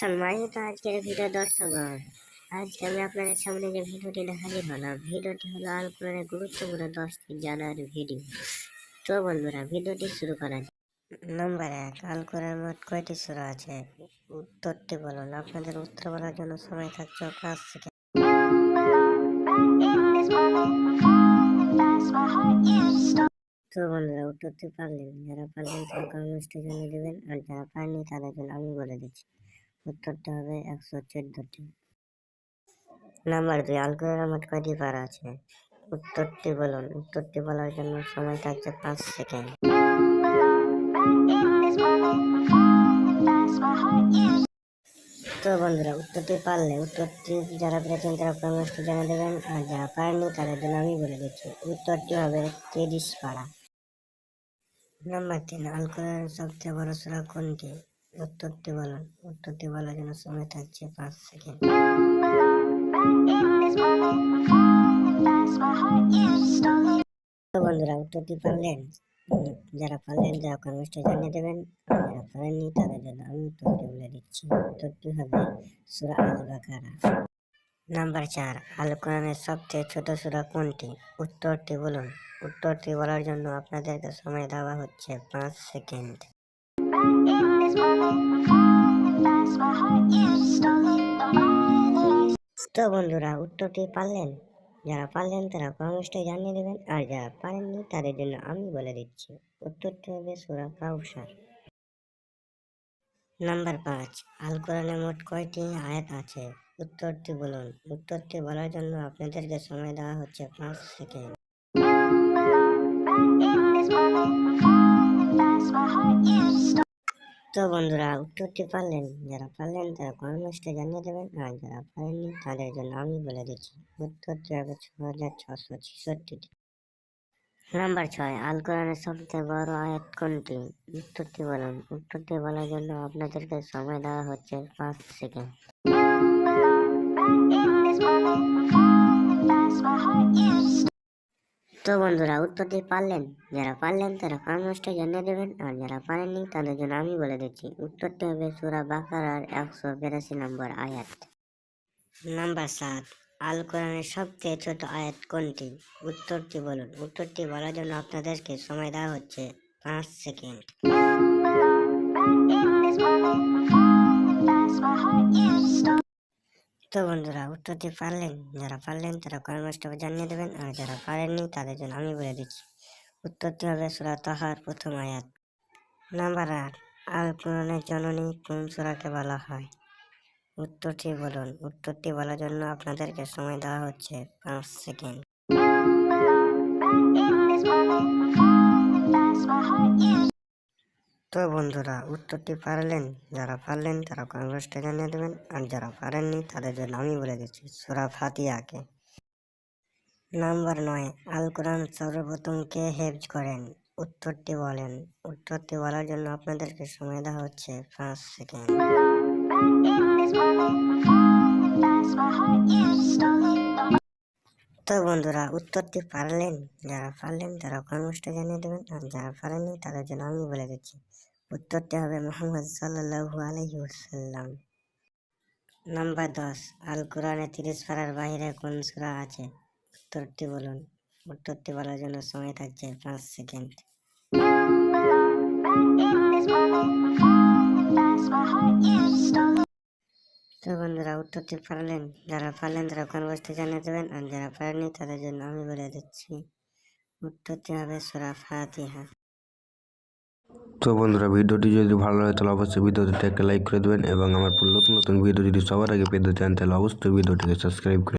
সম্মানিত আজকের ভিডিও দর্শকগণ, আজকে আমি আপনাদের সামনে যে ভিডিওটি হাজির হলাম, ভিডিওটি হলো আল কোরআনের গুরুত্বপূর্ণ 10টি জানার ভিডিও। তো বন্ধুরা, ভিডিওটি শুরু করা যাক। নম্বর 1, আল কোরআনের মোট কয়টি সূরা আছে? উত্তরটি বলুন। আপনাদের উত্তর বলার জন্য সময় থাকছে 5 সেকেন্ড। তো বন্ধুরা, উত্তরটি পারলেন, যারা পারলেন তারা কমেন্টে জানিয়ে দেবেন, আর যারা পারেননি তাদের জন্য আমি বলে দিচ্ছি। উত্তরটা হবে 114টি। নাম্বার 2, আল কোরআনের মোট কয়টি পারা আছে? উত্তরটি বলুন। উত্তরটি বলার জন্য সময় থাকছে 5 সেকেন্ড। তো বন্ধুরা, উত্তরটি পারলে উত্তরটি যারা পেরেছেন তারা কমেন্টে জানিয়ে দেবেন, আর যারা পারেননি তাদের জন্য আমি বলে দিচ্ছি। উত্তরটি হবে 30 পারা। নাম্বার 3, আল কোরআনের সবচেয়ে বড় সূরা কোনটি? উত্তরটি বলুন। উত্তরটি বলার জন্য সময় থাকছে 5 সেকেন্ড। তো বন্ধুরা, উত্তরটি পারলেন, যারা পারলেন তারা কমেন্টে জানিয়ে দেবেন, আর যারা পারেননি তাদের জন্য আমি উত্তরটি বলে দিচ্ছি। উত্তরটি হবে সূরা আল বাকারা। নাম্বার 4, আল কোরআনের সবচেয়ে ছোট সূরা কোনটি? উত্তরটি বলুন। উত্তরটি বলার জন্য আপনাদেরকে সময় দেওয়া হচ্ছে 5 সেকেন্ড। তো বন্ধুরা, উত্তরটি পারলেন, যারা পারলেন তারা কমেন্টে জানিয়ে দেবেন, আর যারা পারেননি তাদের জন্য আমি বলে দিচ্ছি। উত্তরটি হবে সূরা কাউসার। নাম্বার 5, আল কোরআনে মোট কয়টি আয়াত আছে? উত্তরটি বলুন। উত্তরটি বলার জন্য আপনাদেরকে সময় দেওয়া হচ্ছে 5 সেকেন্ড। তো বন্ধুরা, উত্তরটি পারলেন, যারা পারলেন তারা কমেন্টে জানিয়ে দেবেন, আর যারা পারেননি তাদের জন্য আমি বলে দিচ্ছি। উত্তরটি হবে 6666টি। নাম্বার 6, আল কোরআনের সবচেয়ে বড় আয়াত কোনটি? উত্তরটি বলুন। উত্তরটি বলার জন্য আপনাদেরকে সময় দেওয়া হচ্ছে 5 সেকেন্ড। তো বন্ধুরা, উত্তরটি পারলেন, যারা পারলেন তারা কমেন্টে জানিয়ে দেবেন, আর যারা পারেননি তাদের জন্য আমি বলে দিচ্ছি। উত্তরটি হবে সূরা বাকারার 182 নম্বর আয়াত। নাম্বার 7, আল কোরআনের সবচেয়ে ছোট আয়াত কোনটি? উত্তরটি বলুন। উত্তরটি বলার জন্য আপনাদেরকে সময় দেওয়া হচ্ছে 5 সেকেন্ড। তো বন্ধুরা, উত্তরটি পারলেন, যারা পারলেন তারা কমেন্টে জানিয়ে দেবেন, আর যারা পারেননি তাদের জন্য আমি বলে দিচ্ছি। উত্তরটি হবে সূরা তাহার প্রথম আয়াত। নাম্বার 8, আল কোরআনের জননী কোন সূরাকে বলা হয়? উত্তরটি বলুন। উত্তরটি বলার জন্য আপনাদেরকে সময় দেওয়া হচ্ছে 5 সেকেন্ড। তো বন্ধুরা, উত্তরটি পারলেন, যারা পারলেন তারা কমেন্টে জানিয়ে দেবেন, আর যারা পারেননি তাদের জন্য আমি বলে দিচ্ছি সূরা ফাতিহাকে। নাম্বার 9, আল কোরআন সর্বপ্রথম কে হেফজ করেন? উত্তরটি বলেন। উত্তরটি বলার জন্য আপনাদেরকে সময় দেওয়া হচ্ছে 5 সেকেন্ড। তো বন্ধুরা, উত্তরটি পারলেন, যারা পারলেন তারা কমেন্টে জানিয়ে দেবেন, আর যারা পারেননি তাদের জন্য আমি বলে দিচ্ছি। উত্তরটি হবে মুহাম্মদ সাল্লাল্লাহু আলাইহি ওয়াসাল্লাম। নাম্বার 10, আল কোরআনে 30 পারার বাইরে কোন সূরা আছে? উত্তরটি বলুন। উত্তরটি বলার জন্য সময় থাকছে 5 সেকেন্ড। তো বন্ধুরা, উত্তরটি পারলেন, যারা পারলেন তারা কমেন্টে জানিয়ে দেবেন, আর যারা পারেননি তাদের জন্য আমি বলে দিচ্ছি। উত্তরটি হবে সূরা ফাতিহা। তো বন্ধুরা, ভিডিওটি যদি ভালো লাগে তাহলে অবশ্যই ভিডিওটিতে একটা লাইক করে দেবেন, এবং আমার নতুন নতুন ভিডিও যদি সবার আগে পেতে চান তাহলে অবশ্যই ভিডিওটিকে সাবস্ক্রাইব করে